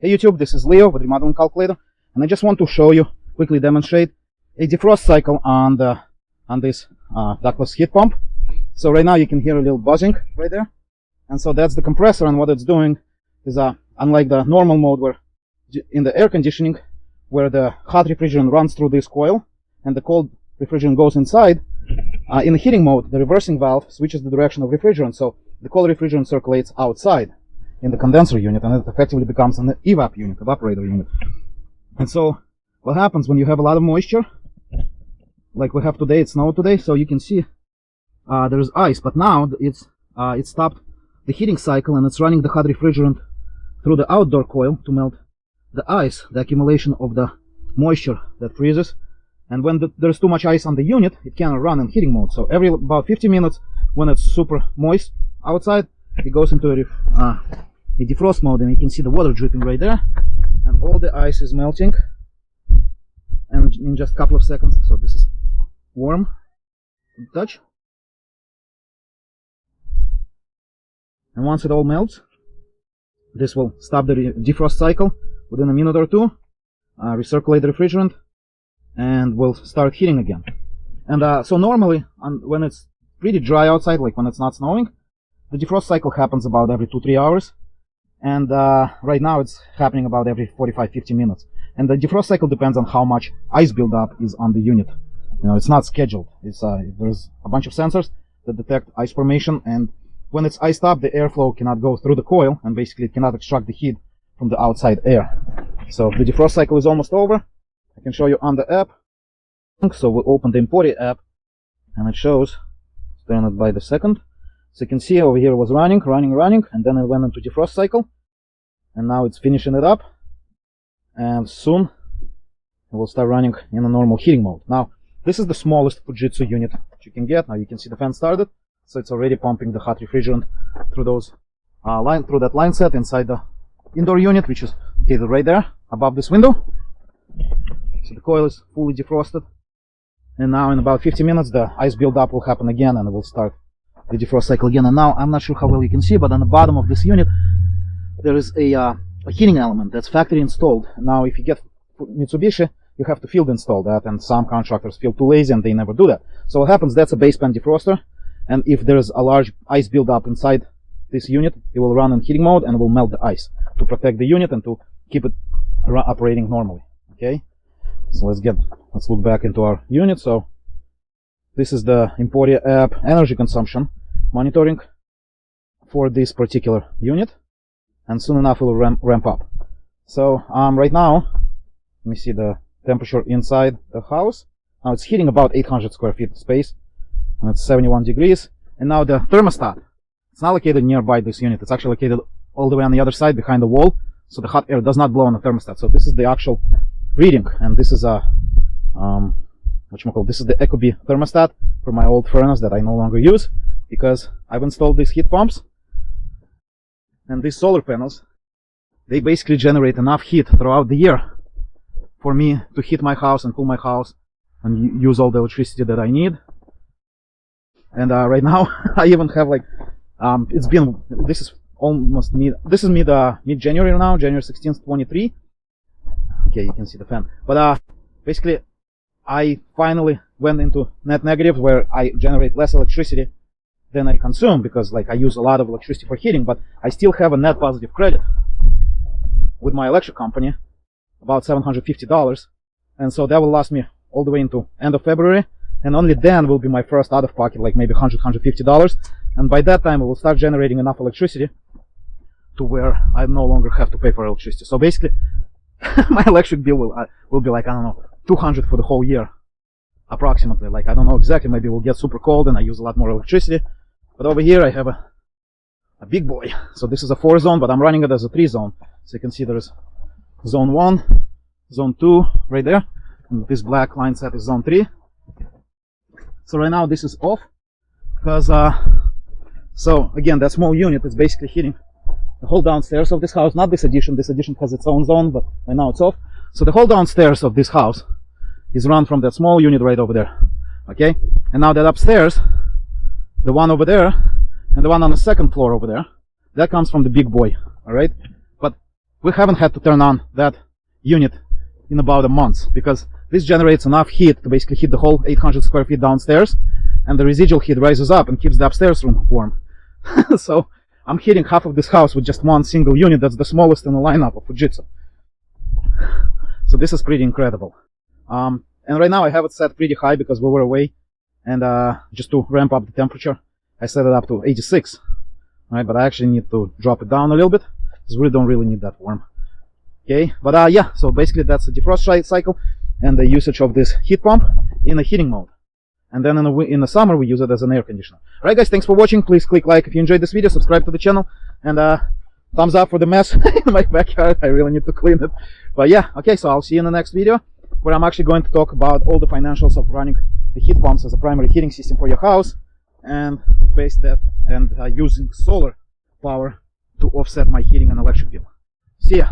Hey YouTube, this is Leo with Remodeling Calculator, and I just want to show you, quickly demonstrate a defrost cycle on this ductless heat pump. So right now you can hear a little buzzing right there, and so that's the compressor, and what it's doing is unlike the normal mode where in the air conditioning where the hot refrigerant runs through this coil and the cold refrigerant goes inside, in the heating mode the reversing valve switches the direction of refrigerant, so the cold refrigerant circulates outside in the condenser unit, and it effectively becomes an evap unit, evaporator unit. And so what happens when you have a lot of moisture, like we have today, it snowed today, so you can see there's ice, but now it stopped the heating cycle and it's running the hot refrigerant through the outdoor coil to melt the ice, the accumulation of the moisture that freezes. And when there's too much ice on the unit, it cannot run in heating mode. So every about 50 minutes, when it's super moist outside, it goes into a defrost mode, and you can see the water dripping right there, and all the ice is melting, and in just a couple of seconds. So this is warm to the touch, and once it all melts, this will stop the defrost cycle within a minute or two, recirculate the refrigerant, and will start heating again. And so normally when it's pretty dry outside, like when it's not snowing, the defrost cycle happens about every 2-3 hours, and right now it's happening about every 45-50 minutes. And the defrost cycle depends on how much ice buildup is on the unit. You know, it's not scheduled. It's there's a bunch of sensors that detect ice formation, and when it's iced up, the airflow cannot go through the coil, and basically it cannot extract the heat from the outside air. So the defrost cycle is almost over. I can show you on the app. So we open the Emporia app, and it shows, turn it by the second. So you can see over here it was running, and then it went into defrost cycle, and now it's finishing it up, and soon it will start running in a normal heating mode. Now this is the smallest Fujitsu unit that you can get. Now you can see the fan started, so it's already pumping the hot refrigerant through those through that line set inside the indoor unit, which is located right there above this window. So the coil is fully defrosted, and now in about 50 minutes the ice buildup will happen again, and it will start the defrost cycle again. And now I'm not sure how well you can see, but on the bottom of this unit there is a heating element that's factory installed. Now if you get Mitsubishi, you have to field install that, and some contractors feel too lazy and they never do that. So what happens, that's a baseband defroster, and if there's a large ice buildup inside this unit, it will run in heating mode and will melt the ice to protect the unit and to keep it operating normally. Okay, so let's look back into our unit. So this is the Emporia app energy consumption monitoring for this particular unit, and soon enough it will ramp up. So right now, let me see the temperature inside the house. Now it's heating about 800 square feet space, and it's 71 degrees. And now the thermostat, it's not located nearby this unit, it's actually located all the way on the other side behind the wall, so the hot air does not blow on the thermostat. So this is the actual reading, and this is a this is the Ecobee thermostat for my old furnace that I no longer use, because I've installed these heat pumps, and these solar panels, they basically generate enough heat throughout the year for me to heat my house and cool my house and use all the electricity that I need. And right now I even have like this is almost mid-January now, January 16th, 23. Okay, you can see the fan. But basically I finally went into net negative, where I generate less electricity than I consume, because like I use a lot of electricity for heating, but I still have a net positive credit with my electric company, about $750, and so that will last me all the way into end of February, and only then will be my first out of pocket, like maybe $150, and by that time it will start generating enough electricity to where I no longer have to pay for electricity. So basically my electric bill will be like, I don't know, $200 for the whole year approximately. Like I don't know exactly, maybe it will get super cold and I use a lot more electricity. But over here I have a big boy. So this is a 4-zone, but I'm running it as a 3-zone. So you can see there's zone 1, zone 2 right there, and this black line set is zone 3. So right now this is off, because so again, that small unit is basically heating the whole downstairs of this house, not this addition. This addition has its own zone, but right now it's off. So the whole downstairs of this house is run from that small unit right over there. Okay, and now that upstairs, the one over there and the one on the second floor over there, that comes from the big boy. All right, but we haven't had to turn on that unit in about a month, because this generates enough heat to basically heat the whole 800 square feet downstairs, and the residual heat rises up and keeps the upstairs room warm. So I'm heating half of this house with just one single unit. That's the smallest in the lineup of Fujitsu. So this is pretty incredible. And right now I have it set pretty high because we were away, and just to ramp up the temperature, I set it up to 86. Right, but I actually need to drop it down a little bit because we don't really need that warm. Okay, but yeah, so basically that's the defrost cycle and the usage of this heat pump in a heating mode. And then in the summer we use it as an air conditioner. Alright guys, thanks for watching. Please click like if you enjoyed this video, subscribe to the channel, and thumbs up for the mess in my backyard. I really need to clean it. But yeah, okay, so I'll see you in the next video, where I'm actually going to talk about all the financials of running the heat pumps as a primary heating system for your house, and using solar power to offset my heating and electric bill. See ya!